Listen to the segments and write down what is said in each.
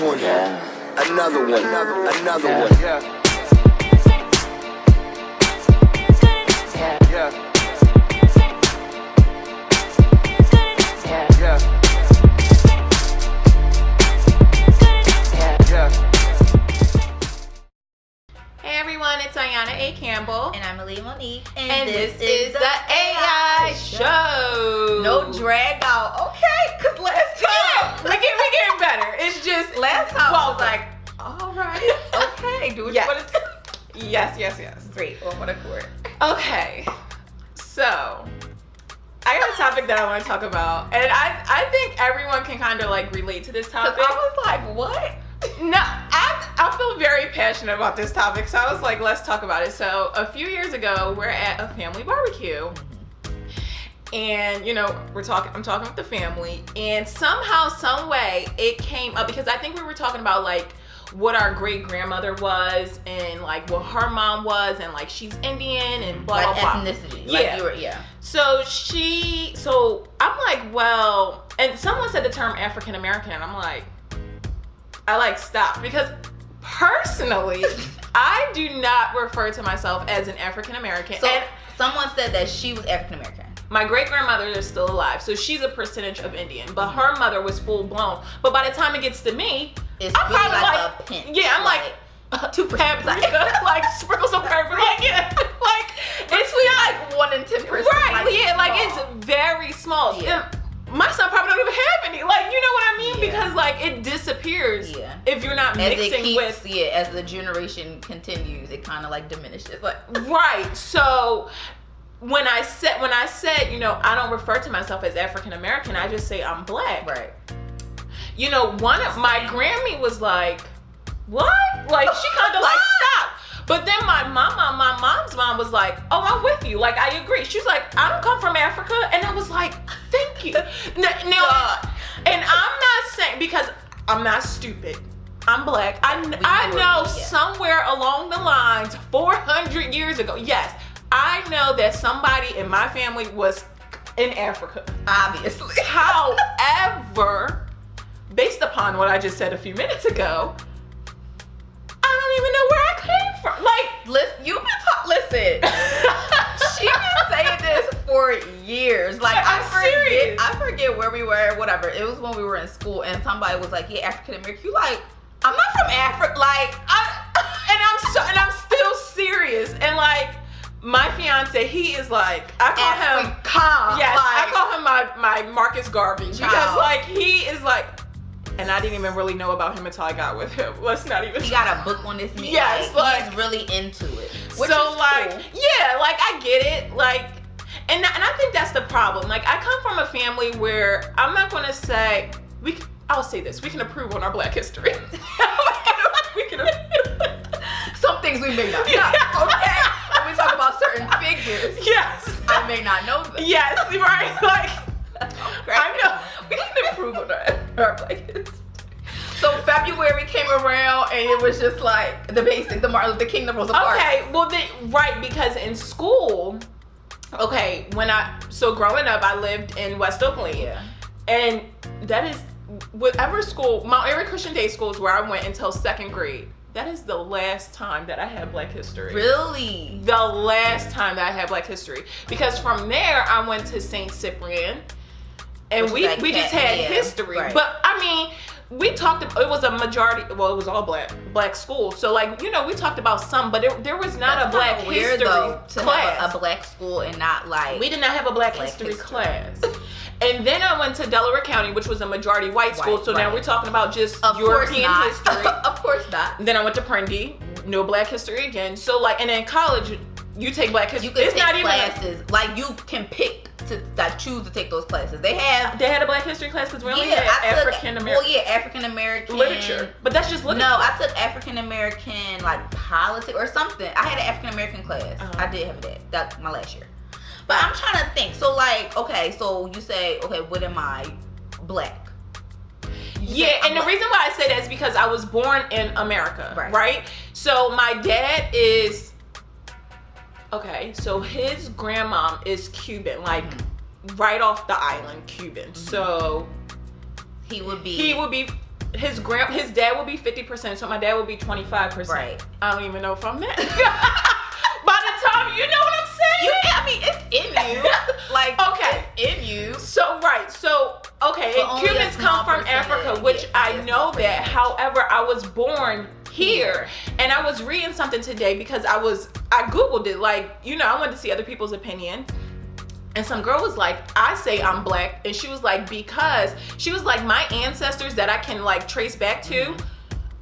one. Another one. Another one. Hey everyone, it's Iyana A. Campbell. And I'm Aaliyah Monique. And this is the AI show. No drag out. Okay, because last time. We're getting better. It's just Last time I was welcome. like, all right, okay, do what you want to say. Yes. Great, on what accord. Okay, so I got a topic that I want to talk about. And I think everyone can kind of like relate to this topic. I was like, what? No, I feel very passionate about this topic, so I was like, let's talk about it. So a few years ago, we're at a family barbecue, and I'm talking with the family, and somehow, some way, it came up because I think we were talking about like what our great grandmother was, and like what her mom was, and like she's Indian and blah Like blah blah. ethnicity. Yeah. So I'm like, well, and someone said the term African American, and I'm like, I like stop, because personally I do not refer to myself as an African American. So and someone said that she was African American. my great grandmother is still alive, so she's a percentage of Indian, but her mother was full blown. But by the time it gets to me, It's I'm really probably like a pinch. yeah, I'm like 2 paprika, like sprinkle some paprika, like it's like 1 in 10%. right, like, yeah, like small. it's very small. Yeah. And my son probably don't even have any, like, you know what I mean? Yeah. Because like it disappears if you're not as mixing it keeps, with as the generation continues, it kind of like diminishes. Like right. So when I said I don't refer to myself as African American, I just say I'm black. right. One of my Grammy was like, what? Like she kind of like stopped. But then my mom's mom was like, oh, I'm with you. Like, I agree. She's like, I don't come from Africa. And I was like, thank you. Now, and I'm not saying, because I'm not stupid. I'm black. I know somewhere along the lines, 400 years ago, yes, I know that somebody in my family was in Africa. Obviously. However, based upon what I just said a few minutes ago, I don't even know where I came from. Like, listen, you've been listen. She's been saying this for years. Like I forget where we were, whatever. It was when we were in school, and somebody was like, "Yeah, African American." You like, I'm not from Africa. Like, I'm still serious. And like, my fiance, he is like, I call him. Yes, I call him my Marcus Garvey, because like he is like. And I didn't even really know about him until I got with him. Let's not even. He got a book on this man. Yes, like he's really into it. Which so is like, cool. yeah, like I get it. Like, and I think that's the problem. Like, I come from a family where I'm not gonna say I'll say this: we can approve on our Black history. we can. Some things we may not. Yeah. Okay. When we talk about certain figures, yes, I may not know them. Yes, right. Like. I know. We can improve on our Black history. So February came around and it was just like the basic, the Martin Luther King, the Rosa Parks. Okay, well right, because in school, okay, so growing up, I lived in West Oakland. Yeah. And that is, whatever school, Mount Airy Christian Day School is where I went until 2nd grade. That is the last time that I had Black history. Really? The last time that I had Black history. Because from there, I went to St. Cyprian. And we just had history. Right. But I mean, we talked, it was a majority, well, it was all black school. So like, we talked about some, but there was not a Black history class. Have a Black school and not like. We did not have a Black history class. And then I went to Delaware County, which was a majority white school. So now we're talking about just European history. Of course not. Then I went to Prendy, no Black history again. So like, and in college, you take Black history. You can take classes. Like you can pick to choose to take those classes. They had a Black history class because we only had African American. Well, yeah, African American literature, but that's just literature. No, I took African American like politics or something. I had an African American class. I did have that. That's my last year. But I'm trying to think. So like, okay, so you say, okay, what am I? Black. And the reason why I say that is because I was born in America, right? So my dad is. Okay, so his grandmom is Cuban, like right off the island, Cuban. So he would be his dad will be 50%, so my dad will be 25%. Right. I don't even know if I'm that. By the time, you know what I'm saying? I mean, it's in you. Like, okay, it's in you. So okay, But and only Cubans a small come from percentage. Africa, which Yeah, I only a know small that. percentage. However, I was born here, and I was reading something today because I googled it. Like, you know, I wanted to see other people's opinion. And some girl was like, I say I'm black. And she was like, because she was like, my ancestors that I can like trace back to,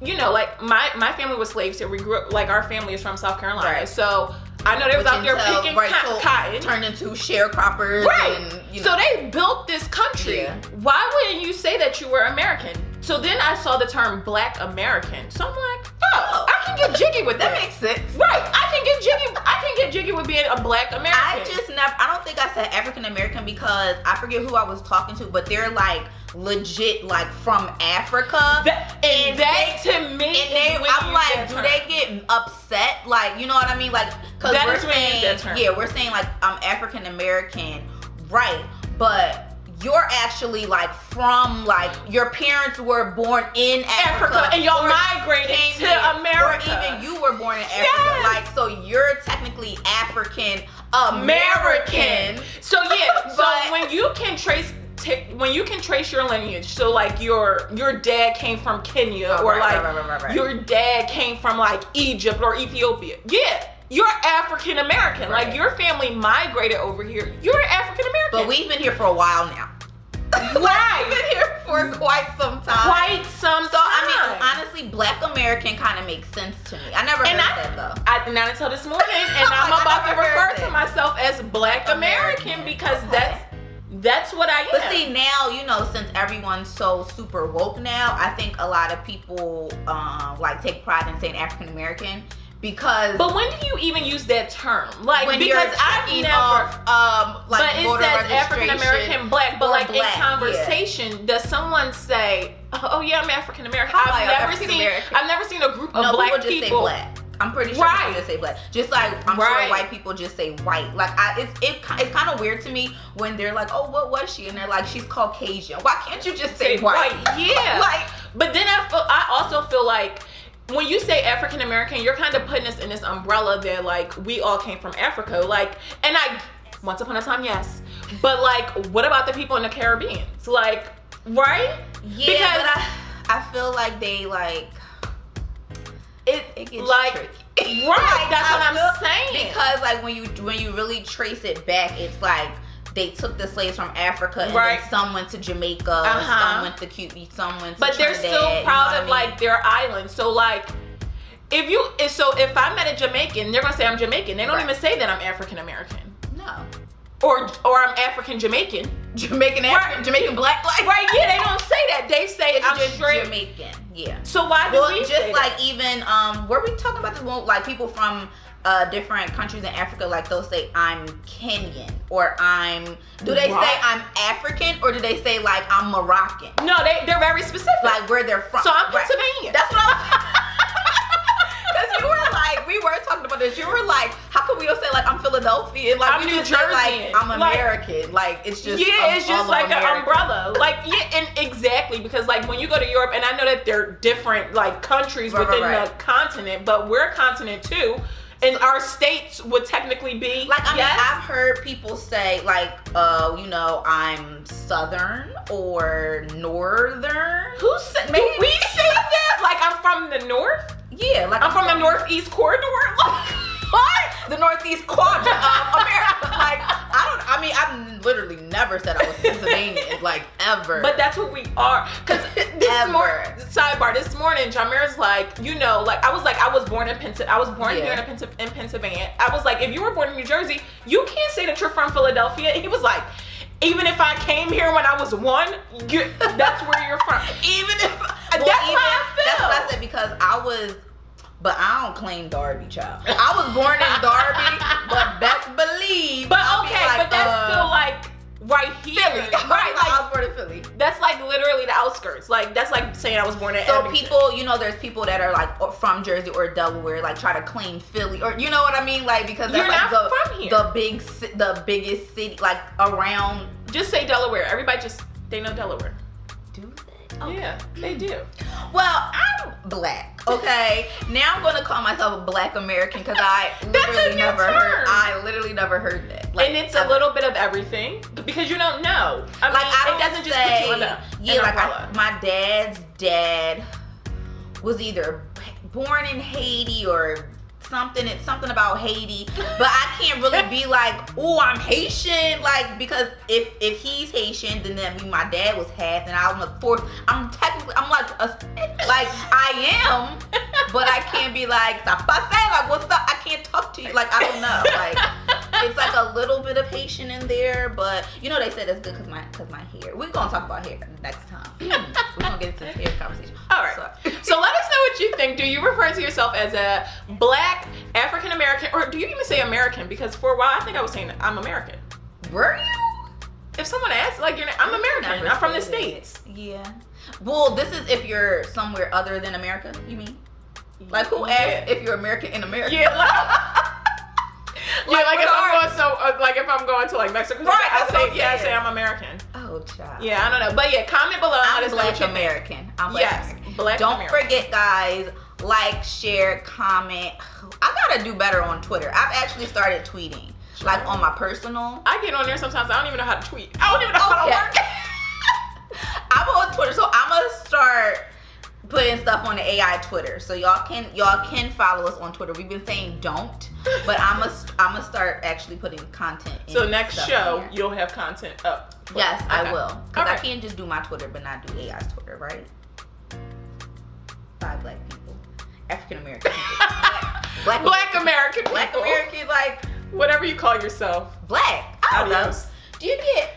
you know, like my family was slaves here. We grew up, like our family is from South Carolina. Right. So I know they was out there picking cotton. Turned into sharecroppers. Right. And, you So know. they built this country. Yeah. Why wouldn't you say that you were American? So then I saw the term Black American. So I'm like, oh, I can get jiggy with that. That makes sense. Right. I can get jiggy with being a Black American. I don't think I said African American because I forget who I was talking to, but they're like legit like from Africa. To me, I'm like, do they get upset? Like, you know what I mean? Like, cause That we're is when you use saying, that term. yeah, we're saying like I'm African American, right? But you're actually like from like your parents were born in Africa and y'all or migrated came to here, America. or even you were born in Africa. Yes. Like, so you're technically African American. So yeah, so But- when you can trace your lineage, so like your dad came from Kenya, Oh, or right, like right. your dad came from like Egypt or Ethiopia. Yeah, you're African American. Right. Like your family migrated over here. You're African American. But we've been here for a while now. Right. We've been here for quite some time. Quite some So time. I mean, honestly, Black American kind of makes sense to me. I never heard that though. Not until this morning, and I'm Like, I about to never refer heard to that. myself as Black American because Okay. that's what I am. But see, now, you know, since everyone's so super woke now, I think a lot of people like take pride in saying African American because But when do you even use that term? Like, when because you're I've checking never. off, like But it voter says African registration American Black. But or like Black, in conversation, does someone say, "Oh yeah, I'm African American"? How am I African American? I've never seen a group of no, Black people just say Black. I'm pretty sure Right. people just say Black. Just like I'm Right. sure white people just say white. Like it's kind of weird to me when they're like, "Oh, what was she?" And they're like, "She's Caucasian." Why can't you just say white? Yeah. Like, but then I also feel like when you say African American, you're kind of putting us in this umbrella that like we all came from Africa. Like, and once upon a time, yes. But like, what about the people in the Caribbean? It's like, right? yeah, Because but I feel like they like it gets like, tricky. right? Like, That's what I I'm feel- saying. Because like when you really trace it back, it's like they took the slaves from Africa and Right. then some went to Jamaica, Uh-huh. some went to Cuba, some went to But they're Trinidad, still you know proud what of I mean? like their island. So like, if I met a Jamaican, they're gonna say I'm Jamaican. They don't Right. even say that I'm African American no. or I'm African Jamaican. Jamaican African, Right. Jamaican Black, like Right? Yeah, they don't say that. They say it's I'm just straight. Jamaican, yeah. So why do Well, we just say like that? even were we talking about this one like people from different countries in Africa, like they'll say I'm Kenyan or do they What? say I'm African or do they say like I'm Moroccan? No, they're very specific. Like where they're from. So I'm Right. Pennsylvania. That's what I'm because you were like, we were talking about this. You were like, how come we don't say like I'm Philadelphia? Like I'm we New just say like Jerseyan. I'm Like- American. Like it's just Yeah, it's just all like of an America. umbrella. Like, yeah, and exactly, because like when you go to Europe, and I know that they're different like countries Right, within right. the continent, but we're a continent too. And our states would technically be Like I mean, yes. I've heard people say like, you know, I'm Southern or Northern. Who said? Do Maybe- we say that? Like I'm from the north. Yeah, like I'm from the northeast corridor. Like, What? The Northeast quadrant of America. Like I've literally never said I was Pennsylvanian, like ever. But that's what we are. Cause Ever. this morning, Jameer's like, you know, like I was born in Pennsylvania. I was born Yeah. here in Pennsylvania. I was like, if you were born in New Jersey, you can't say that you're from Philadelphia. And he was like, even if I came here when I was 1, that's where you're from. Even if that's how I feel. That's what I said because but I don't claim Darby, child. I was born in Darby, but best believe. But I'll be okay, like, but that's still like right here, Philly. right? I Like was born in Philly. that's like literally the outskirts. Like that's like saying I was born in. So Abington. people, you know, there's people that are like from Jersey or Delaware, like try to claim Philly, or you know what I mean, like because that's You're like not from here. the biggest city, like around. Just say Delaware. Everybody they know Delaware. Do they? Yeah, they do. Well, I'm black, okay? Now I'm gonna call myself a black American because I literally never heard that. Like, and it's a little bit of everything because you don't know. I mean, it doesn't just put you in the umbrella. My dad's dad was either born in Haiti or something. It's something about Haiti, but I can't really be like, oh, I'm Haitian, like, because if he's Haitian, then my dad was half, and I'm the fourth. I'm like I am, but I can't be like, like, what's up? I can't talk to you. Like, I don't know. Like, it's like a little bit of Haitian in there, but you know they said that's good because my hair. We're gonna talk about hair next time. We're gonna get into this hair conversation. All right. So let us know what you think. Do you refer to yourself as a black African American, or do you even say American? Because for a while I think I was saying I'm American. Were you? If someone asks, like, I'm American. I'm from the States. Yeah. Well, this is if you're somewhere other than America. You mean? Like, who asks if you're American in America? Yeah. Like if I'm going to like Mexico, right? I say I'm American. Oh, child. Yeah, I don't know, but yeah, comment below. I'm black American. I'm black American. Black Don't American. forget, guys. Like, share, comment. I gotta do better on Twitter. I've actually started tweeting, like on my personal. I get on there sometimes. I don't even know how to tweet. I don't even know how to work. I'm on Twitter, so I'm gonna start putting stuff on the AI Twitter, so y'all can follow us on Twitter. We've been saying don't, but I'm gonna start actually putting content in. So next show you'll have content up. Yes, okay. I will, because I can't just do my Twitter but not do AI's Twitter, right? 5 black people, African American people, black American people. Black American, like whatever you call yourself. Black. I don't know. Do you get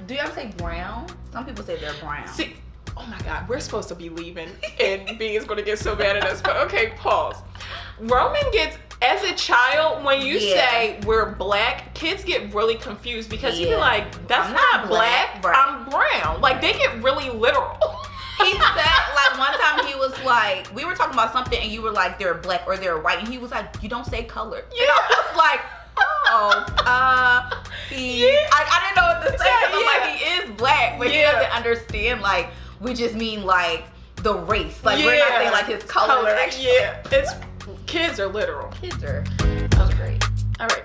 y'all say brown? Some people say they're brown. See, oh my God, we're supposed to be leaving, and B is going to get so mad at us. But okay, pause. Roman gets, as a child, when you say we're black, kids get really confused because he be like, "That's not black. I'm brown." Like, they get really literal. He said, like, one time he was like, we were talking about something, and you were like, they're black or they're white, and he was like, you don't say color. You know, I was like, I didn't know what to say because I'm like, he is black, but he doesn't understand, like, we just mean like the race. Like, we're not saying like his color. Yeah, kids are literal. That was great. All right.